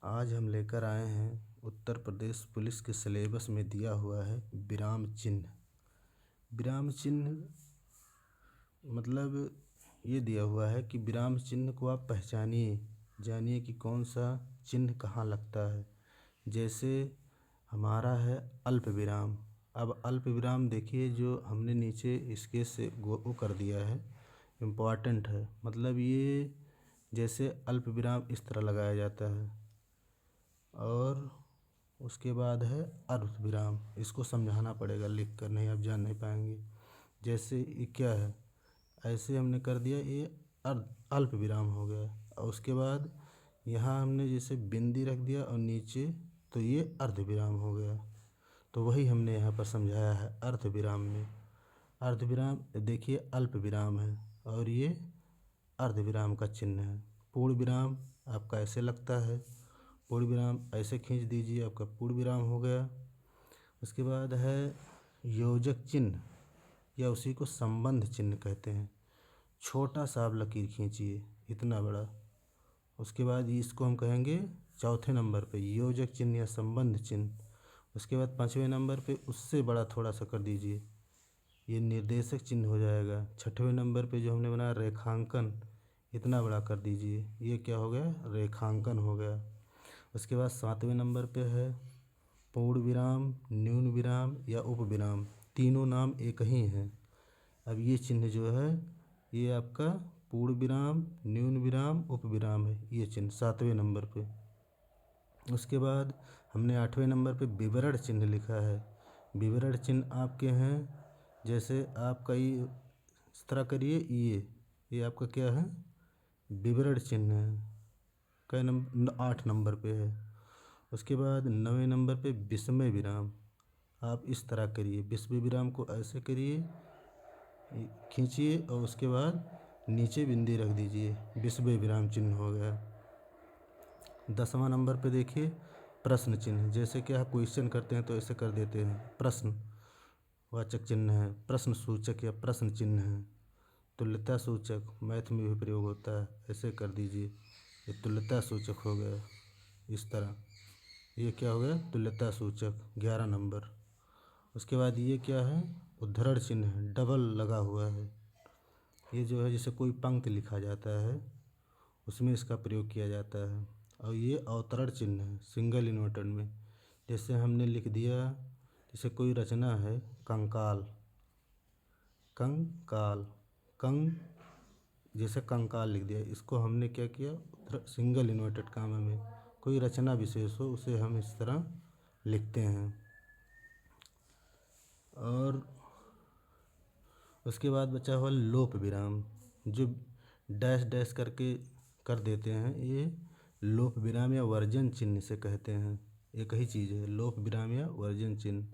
आज हम लेकर आए हैं उत्तर प्रदेश पुलिस के सिलेबस में दिया हुआ है विराम चिन्ह। विराम चिन्ह मतलब ये दिया हुआ है कि विराम चिन्ह को आप पहचानिए, जानिए कि कौन सा चिन्ह कहाँ लगता है। जैसे हमारा है अल्प विराम। अब अल्प विराम देखिए, जो हमने नीचे इसके से वो कर दिया है, इम्पॉर्टेंट है। मतलब ये जैसे अल्प विराम इस तरह लगाया जाता है। और उसके बाद है अर्ध विराम। इसको समझाना पड़ेगा, लिख कर नहीं आप जान नहीं पाएंगे। जैसे ये क्या है, ऐसे हमने कर दिया, ये अल्प विराम हो गया। और उसके बाद यहाँ हमने जैसे बिंदी रख दिया और नीचे, तो ये अर्ध विराम हो गया। तो वही हमने यहाँ पर समझाया है अर्ध विराम में। अर्ध विराम देखिए अल्प विराम है और ये अर्ध विराम का चिन्ह है। पूर्ण विराम आपका ऐसे लगता है, पूर्ण विराम ऐसे खींच दीजिए, आपका पूर्ण विराम हो गया। उसके बाद है योजक चिन्ह, या उसी को संबंध चिन्ह कहते हैं। छोटा सा आप लकीर खींचिए, इतना बड़ा। उसके बाद इसको हम कहेंगे चौथे नंबर पे योजक चिन्ह या संबंध चिन्ह। उसके बाद पाँचवें नंबर पे उससे बड़ा थोड़ा सा कर दीजिए, ये निर्देशक चिन्ह हो जाएगा। छठवें नंबर पे जो हमने बनाया रेखांकन, इतना बड़ा कर दीजिए, ये क्या हो गया, रेखांकन हो गया। उसके बाद सातवें नंबर पे है पूर्ण विराम, न्यून विराम या उप विराम। तीनों नाम एक ही हैं। अब ये चिन्ह जो है ये आपका पूर्ण विराम, न्यून विराम, उप विराम है, ये चिन्ह सातवें नंबर पे। उसके बाद हमने आठवें नंबर पे विवरण चिन्ह लिखा है। विवरण चिन्ह आपके हैं, जैसे आपका ये इस तरह करिए, ये आपका क्या है, विवरण चिन्ह है। कै नंबर, 8 नंबर पे है। उसके बाद 9वें नंबर पे विस्मय विराम। आप इस तरह करिए, विस्मय विराम को ऐसे करिए, खींचिए और उसके बाद नीचे बिंदी रख दीजिए, विस्मय विराम चिन्ह हो गया। 10वां नंबर पे देखिए प्रश्न चिन्ह। जैसे कि आप क्वेश्चन करते हैं तो ऐसे कर देते हैं, प्रश्न वाचक चिन्ह है, प्रश्न सूचक या प्रश्न चिन्ह है। तुल्यता सूचक मैथ में भी प्रयोग होता है, ऐसे कर दीजिए, ये तुल्यता सूचक हो गया। इस तरह ये क्या हो गया, तुल्यता सूचक 11 नंबर। उसके बाद ये क्या है, उद्धरण चिन्ह है, डबल लगा हुआ है। ये जो है जैसे कोई पंक्ति लिखा जाता है उसमें इसका प्रयोग किया जाता है। और ये अवतरण चिन्ह है सिंगल इन्वर्टेड में। जैसे हमने लिख दिया, जैसे कोई रचना है कंकाल, कंकाल, कंग, जैसे कंकाल लिख दिया, इसको हमने क्या किया, सिंगल इन्वर्टेड कामा में कोई रचना विशेष हो उसे हम इस तरह लिखते हैं। और उसके बाद बचा हुआ लोप विराम, जो डैश डैश करके कर देते हैं, ये लोप विराम या वर्जन चिन्ह से कहते हैं। एक ही चीज़ है, लोप विराम या वर्जन चिन्ह।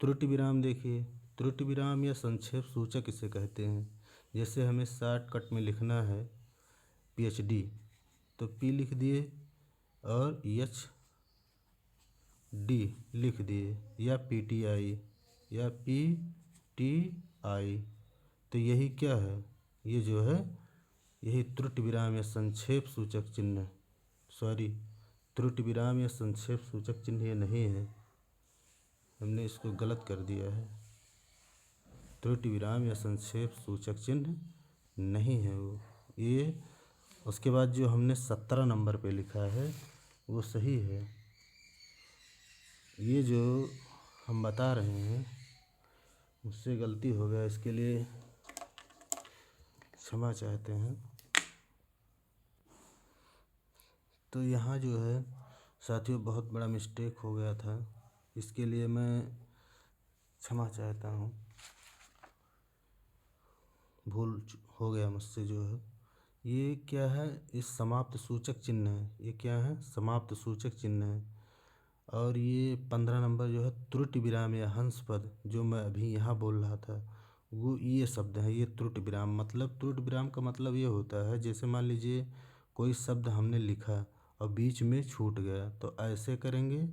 त्रुटि विराम देखिए, त्रुटि विराम या संक्षेप सूचक इसे कहते हैं। जैसे हमें शॉर्टकट में लिखना है PhD, तो P लिख दिए और HD लिख दिए, या PTI या PTI। तो यही क्या है, ये जो है यही त्रुटि विराम या संक्षेप सूचक चिन्ह, सॉरी, त्रुटि विराम या संक्षेप सूचक चिन्ह ये नहीं है, हमने इसको गलत कर दिया है। त्रुटि विराम या संक्षेप सूचक चिन्ह नहीं है वो, ये। उसके बाद जो हमने 17 नंबर पे लिखा है वो सही है। ये जो हम बता रहे हैं मुझसे गलती हो गया, इसके लिए क्षमा चाहते हैं। तो यहाँ जो है साथियों बहुत बड़ा मिस्टेक हो गया था, इसके लिए मैं क्षमा चाहता हूँ, भूल हो गया मुझसे जो है। ये क्या है, ये समाप्त सूचक चिन्ह है, ये क्या है, समाप्त सूचक चिन्ह है। और ये 15 नंबर जो है त्रुटि विराम या हंस पद, जो मैं अभी यहाँ बोल रहा था, वो ये शब्द है, ये त्रुटि विराम। मतलब त्रुटि विराम का मतलब ये होता है, जैसे मान लीजिए कोई शब्द हमने लिखा और बीच में छूट गया, तो ऐसे करेंगे,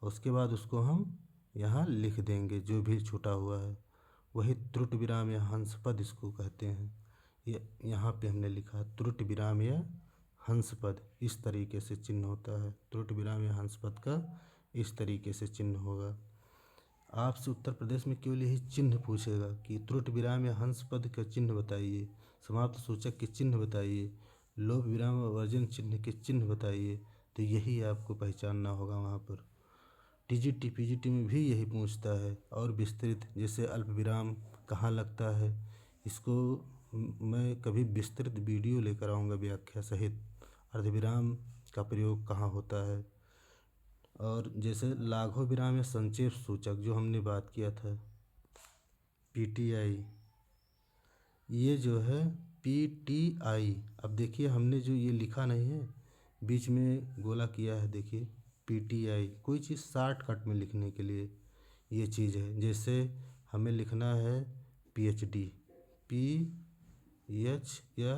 उसके बाद उसको हम यहाँ लिख देंगे जो भी छूटा हुआ है, वही त्रुटि विराम या हंस पद इसको कहते हैं। ये यहाँ पे हमने लिखा त्रुटि विराम या हंस पद, इस तरीके से चिन्ह होता है। त्रुटि विराम या हंस पद का इस तरीके से चिन्ह होगा। आपसे उत्तर प्रदेश में केवल यही चिन्ह पूछेगा कि त्रुटि विराम या हंस पद का चिन्ह बताइए, समाप्त सूचक के चिन्ह बताइए, लोभ विराम और वर्जन चिन्ह के चिन्ह बताइए। तो यही आपको पहचानना होगा वहाँ पर। टीजीटी पीजीटी में भी यही पूछता है। और विस्तृत, जैसे अल्प विराम कहाँ लगता है, इसको मैं कभी विस्तृत वीडियो लेकर आऊँगा व्याख्या सहित। अर्धविराम का प्रयोग कहाँ होता है, और जैसे लाघव विराम या संक्षेप सूचक जो हमने बात किया था, पीटीआई, ये जो है पीटीआई। अब देखिए हमने जो ये लिखा नहीं है, बीच में गोला किया है, देखिए पीटीआई, कोई चीज़ शॉर्टकट में लिखने के लिए ये चीज़ है। जैसे हमें लिखना है पीएचडी, पीएच या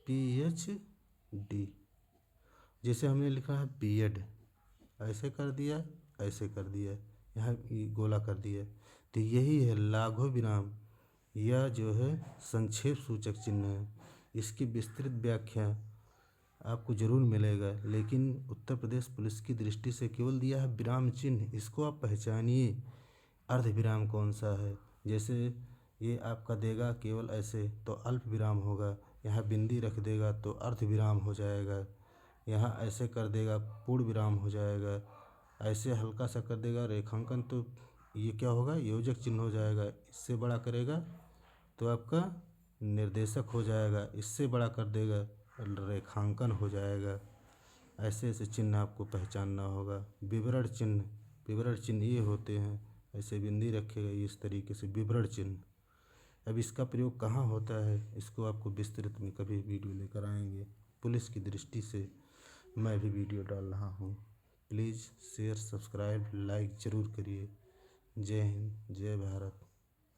पीएचडी, जैसे हमने लिखा है बीएड, ऐसे कर दिया, ऐसे कर दिया, यहाँ गोला कर दिया। तो यही है लाघव विराम, यह जो है संक्षेप सूचक चिन्ह है। इसकी विस्तृत व्याख्या आपको जरूर मिलेगा, लेकिन उत्तर प्रदेश पुलिस की दृष्टि से केवल दिया है विराम चिन्ह, इसको आप पहचानिए अर्ध विराम कौन सा है। जैसे ये आपका देगा केवल ऐसे तो अल्प विराम होगा, यहाँ बिंदी रख देगा तो अर्ध विराम हो जाएगा, यहाँ ऐसे कर देगा पूर्ण विराम हो जाएगा, ऐसे हल्का सा कर देगा रेखांकन तो ये क्या होगा, योजक चिन्ह हो जाएगा। इससे बड़ा करेगा तो आपका निर्देशक हो जाएगा, इससे बड़ा कर देगा रेखांकन हो जाएगा। ऐसे ऐसे चिन्ह आपको पहचानना होगा। विवरण चिन्ह, विवरण चिन्ह ये होते हैं, ऐसे बिंदी रखेगा इस तरीके से विवरण चिन्ह। अब इसका प्रयोग कहाँ होता है, इसको आपको विस्तृत में कभी वीडियो लेकर आएंगे। पुलिस की दृष्टि से मैं भी वीडियो डाल रहा हूँ। प्लीज़ शेयर, सब्सक्राइब, लाइक ज़रूर करिए। जय हिंद, जय भारत।